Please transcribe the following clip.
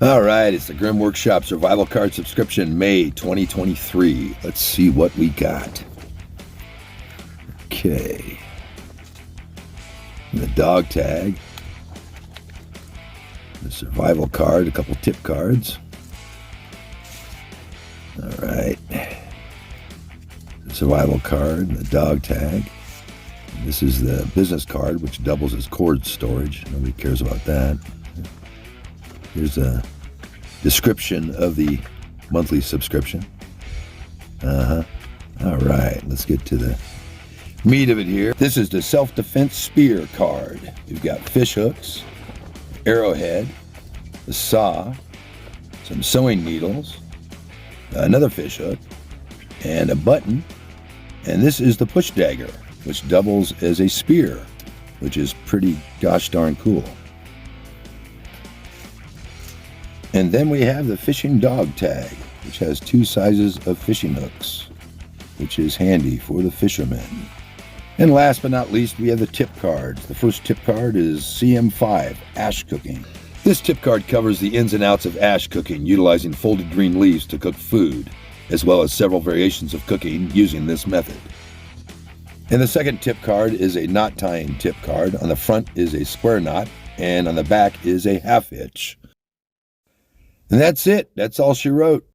All right, it's the Grim Workshop Survival Card Subscription, May 2023. Let's see what we got. Okay. The dog tag. The survival card, a couple tip cards. All right. The survival card, the dog tag. This is the business card, which doubles as cord storage. Nobody cares about that. Here's a description of the monthly subscription. All right, let's get to the meat of it here. This is the self-defense spear card. We've got fish hooks, arrowhead, the saw, some sewing needles, another fish hook, and a button. And this is the push dagger, which doubles as a spear, which is pretty gosh darn cool. And then we have the fishing dog tag, which has two sizes of fishing hooks, which is handy for the fishermen. And last but not least, we have the tip cards. The first tip card is CM5, Ash Cooking. This tip card covers the ins and outs of ash cooking, utilizing folded green leaves to cook food, as well as several variations of cooking using this method. And the second tip card is a knot tying tip card. On the front is a square knot, and on the back is a half hitch. And that's it. That's all she wrote.